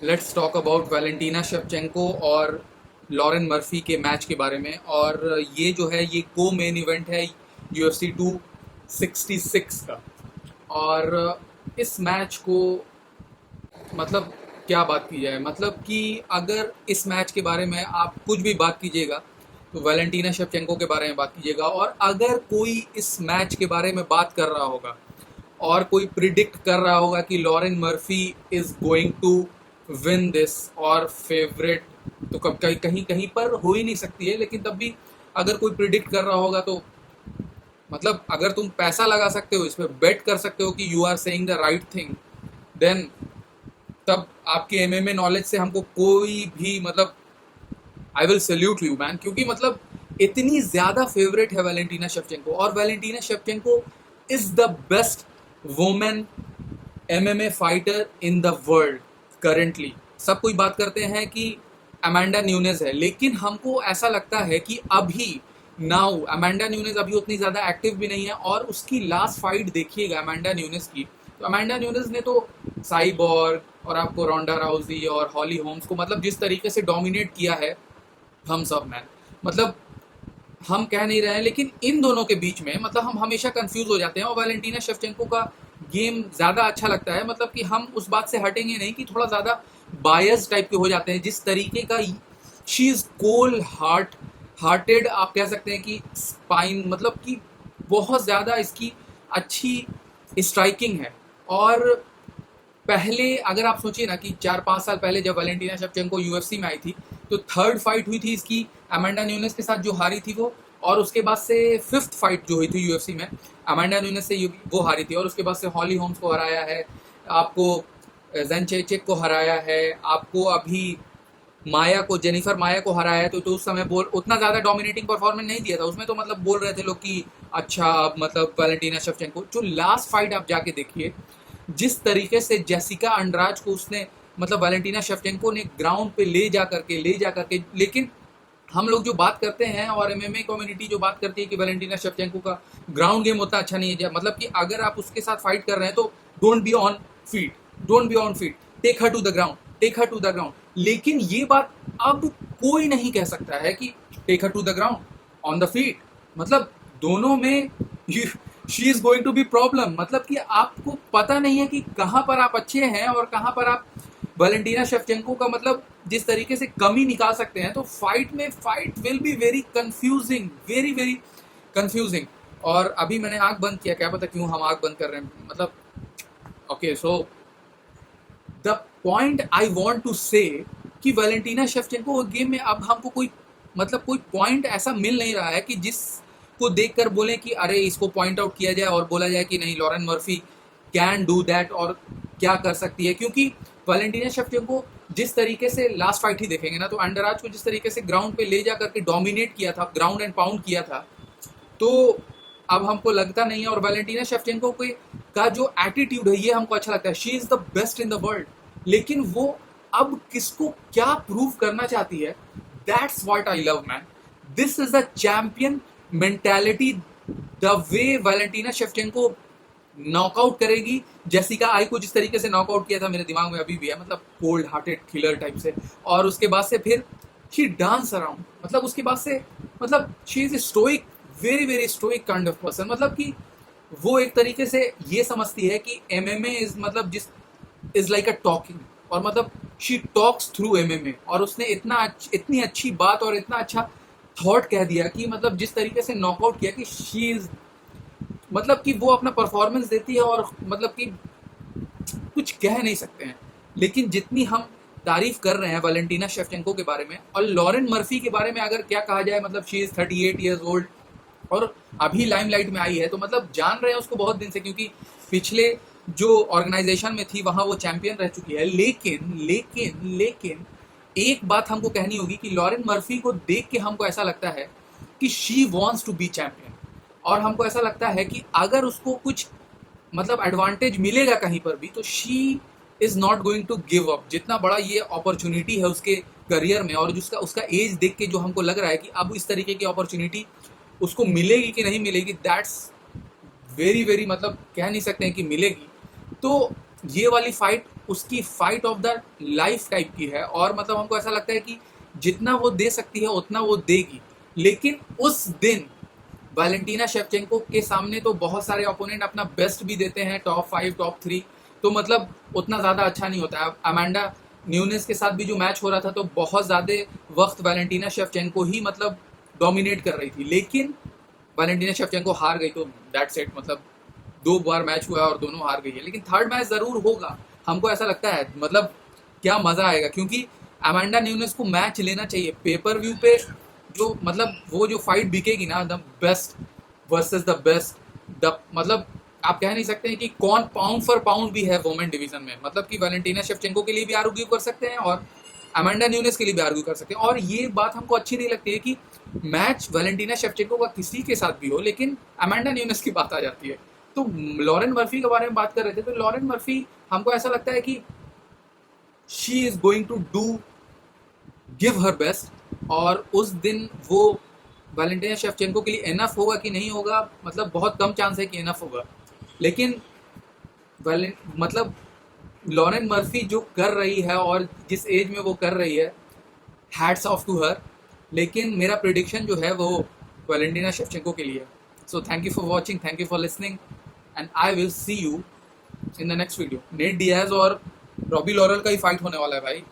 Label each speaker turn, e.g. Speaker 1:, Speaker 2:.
Speaker 1: Let's talk about Valentina Shevchenko और Lauren Murphy के match के बारे में। और ये जो है ये को मेन इवेंट है UFC 266 का। और इस मैच को मतलब क्या बात की जाए, मतलब कि अगर इस मैच के बारे में आप कुछ भी बात कीजिएगा तो वैलेंटीना शेवचेंको के बारे में बात कीजिएगा। और अगर कोई इस मैच के बारे में बात कर रहा होगा और कोई प्रिडिक्ट कर रहा होगा कि Lauren Murphy is going to win this और फेवरेट, तो कब कहीं कहीं कहीं पर हो ही नहीं सकती है। लेकिन तब भी अगर कोई प्रिडिक्ट कर रहा होगा तो मतलब अगर तुम पैसा लगा सकते हो, इसमें बेट कर सकते हो कि you are saying the right thing, then तब आपके एमएमए नॉलेज से हमको कोई भी मतलब I will salute you man. क्योंकि मतलब इतनी ज्यादा फेवरेट है वैलेंटीना शेवचेंको, और Valentina Shevchenko is the best women MMA fighter in the world currently. सब कोई बात करते हैं कि अमांडा न्यूनेज है, लेकिन हमको ऐसा लगता है कि अभी नाउ अमांडा न्यूनेज अभी उतनी ज़्यादा एक्टिव भी नहीं है। और उसकी लास्ट फाइट देखिएगा अमांडा न्यूनेज की, तो अमांडा न्यूनेज ने तो साइबॉर्ग और आपको रोंडा राउजी और हॉली होम्स को मतलब जिस तरीके से डोमिनेट किया है, हम सब मैन मतलब हम कह नहीं रहे हैं, लेकिन इन दोनों के बीच में मतलब हम हमेशा कंफ्यूज हो जाते हैं। और वैलेंटीना शेवचेंको का गेम ज़्यादा अच्छा लगता है, मतलब कि हम उस बात से हटेंगे नहीं कि थोड़ा ज़्यादा बायस टाइप के हो जाते हैं। जिस तरीके का शी इज़ हार्टेड, आप कह सकते हैं कि स्पाइन, मतलब कि बहुत ज़्यादा इसकी अच्छी स्ट्राइकिंग है। और पहले अगर आप सोचिए ना कि 4-5 साल पहले जब वैलेंटीना शेवचेंको यूएफसी में आई थी, तो थर्ड फाइट हुई थी इसकी अमांडा न्यूनेस के साथ जो हारी थी वो। और उसके बाद से फिफ्थ फाइट जो हुई थी यूएफसी में अमांडा न्यूनेस से वो हारी थी। और उसके बाद से हॉली होम्स को हराया है, आपको जेनचेचेक को हराया है, आपको अभी जेनिफर माया को हराया है। तो उस समय बोल उतना ज़्यादा डोमिनेटिंग परफॉर्मेंस नहीं दिया था उसमें, तो मतलब बोल रहे थे लोग कि अच्छा अब मतलब वैलेंटीना शेवचेंको। जो लास्ट फाइट आप जाके देखिए, जिस तरीके से जेसिका अंड्राज को उसने मतलब वैलेंटीना शेवचेंको ने ग्राउंड पे ले जा करके, लेकिन हम लोग जो बात करते हैं और एमएमए कम्युनिटी जो बात करती है कि वैलेंटीना शेवचेंको का ग्राउंड गेम उतना अच्छा नहीं है, मतलब कि अगर आप उसके साथ फाइट कर रहे हैं तो don't be on feet, don't be on feet, take her to the ground, take her to the ground. लेकिन ये बात अब कोई नहीं कह सकता है कि take her to the ground on the feet, मतलब दोनों में she is going to be problem. मतलब कि आपको पता नहीं है कि कहाँ पर आप अच्छे हैं और कहाँ पर आप वैलेंटीना शेवचेंको का मतलब जिस तरीके से कमी निकाल सकते हैं। तो fight will be very confusing, very very confusing. और अभी मैंने आंख बंद किया, क्या पता क्यों हम आंख बंद कर रहे हैं, मतलब okay. So the point I want to say कि वैलेंटीना शेवचेंको गेम में अब हमको कोई मतलब कोई पॉइंट ऐसा मिल नहीं रहा है कि जिसको देखकर बोले कि अरे इसको पॉइंट आउट किया जाए और बोला जाए कि नहीं Lauren Murphy can do that और क्या कर सकती है। क्योंकि वैलेंटीना शेवचेंको जिस तरीके से लास्ट फाइट ही देखेंगे ना, तो अंडराज को जिस तरीके से ग्राउंड पे ले जा करके डोमिनेट किया था, ग्राउंड एंड पाउंड किया था, तो अब हमको लगता नहीं है। और वैलेंटीना शेवचेंको का जो एटीट्यूड है ये हमको अच्छा लगता है, she is the best in the world. लेकिन वो अब किसको क्या प्रूव करना चाहती है, that's what I love man. This is the champion mentality, the way Valentina Shevchenko knockout करेगी जेसिका आई को, जिस तरीके से नॉकआउट किया था मेरे दिमाग में अभी भी है, मतलब कोल्ड हार्टेड किलर टाइप से। और उसके बाद से फिर शी डांस अराउंड, मतलब उसके बाद से मतलब she is stoic, very very stoic kind of person. मतलब कि वो एक तरीके से ये समझती है कि एमएमए इज मतलब जिस इज लाइक अ टॉकिंग, और मतलब शी टॉक्स थ्रू एमएमए। और उसने इतनी अच्छी बात और इतना अच्छा थॉट कह दिया कि मतलब जिस तरीके से नॉकआउट किया कि शी इज मतलब कि वो अपना परफॉर्मेंस देती है और मतलब कि कुछ कह नहीं सकते हैं। लेकिन जितनी हम तारीफ कर रहे हैं वैलेंटीना शेवचेंको के बारे में और लॉरेन मर्फी के बारे में अगर क्या कहा जाए, मतलब शी इज 38 ईयर्स ओल्ड और अभी लाइमलाइट में आई है, तो मतलब जान रहे हैं उसको बहुत दिन से, क्योंकि पिछले जो ऑर्गेनाइजेशन में थी वहां वो चैंपियन रह चुकी है। लेकिन लेकिन लेकिन एक बात हमको कहनी होगी कि लॉरेन मर्फी को देख के हमको ऐसा लगता है कि she wants to be champion. और हमको ऐसा लगता है कि अगर उसको कुछ मतलब एडवांटेज मिलेगा कहीं पर भी, तो she is not going to give up. जितना बड़ा ये अपॉर्चुनिटी है उसके करियर में और जिसका उसका एज देख के जो हमको लग रहा है कि अब इस तरीके की अपॉर्चुनिटी उसको मिलेगी कि नहीं मिलेगी, दैट्स वेरी वेरी मतलब कह नहीं सकते हैं कि मिलेगी। तो ये वाली फाइट उसकी fight of the life type की है, और मतलब हमको ऐसा लगता है कि जितना वो दे सकती है उतना वो देगी। लेकिन उस दिन वैलेंटीना शेवचेंको के सामने तो बहुत सारे ओपोनेंट अपना बेस्ट भी देते हैं, टॉप 5 टॉप 3, तो मतलब उतना ज़्यादा अच्छा नहीं होता है। अमांडा न्यूनेस के साथ भी जो मैच हो रहा था तो बहुत ज़्यादा वक्त वैलेंटीना शेवचेंको ही मतलब डोमिनेट कर रही थी, लेकिन वैलेंटीना शेवचेंको हार गई, तो दैट्स इट। मतलब 2 बार मैच हुआ और दोनों हार गई है, लेकिन थर्ड मैच ज़रूर होगा, हमको ऐसा लगता है। मतलब क्या मज़ा आएगा, क्योंकि अमांडा न्यूनेस को मैच लेना चाहिए पेपर व्यू पे। जो मतलब वो जो फाइट बिकेगी ना, the best versus the best, the मतलब आप कह नहीं सकते हैं कि कौन पाउंड फॉर पाउंड भी है वोमेन डिवीजन में। मतलब कि वैलेंटीना शेवचेंको के लिए भी आर्ग्यू कर सकते हैं और अमांडा न्यूनेस के लिए भी आर्ग्यू कर सकते हैं। और ये बात हमको अच्छी नहीं लगती है कि मैच वैलेंटीना शेवचेंको का किसी के साथ भी हो, लेकिन अमांडा न्यूनेस की बात आ जाती है। तो लॉरेन मर्फी के बारे में बात कर रहे थे, तो लॉरेन मर्फी हमको ऐसा लगता है कि she is going to do give her best, और उस दिन वो वैलेंटीना शेवचेंको के लिए इनफ होगा कि नहीं होगा, मतलब बहुत कम चांस है कि इनफ होगा। लेकिन मतलब लॉरेन मर्फी जो कर रही है और जिस एज में वो कर रही है, हैट्स ऑफ टू हर। लेकिन मेरा प्रिडिक्शन जो है वो वैलेंटीना शेवचेंको के लिए। So thank you for watching, thank you for listening, and I will see you in the next video. Nate Diaz और रॉबी लॉरेल का ही फाइट होने वाला है भाई।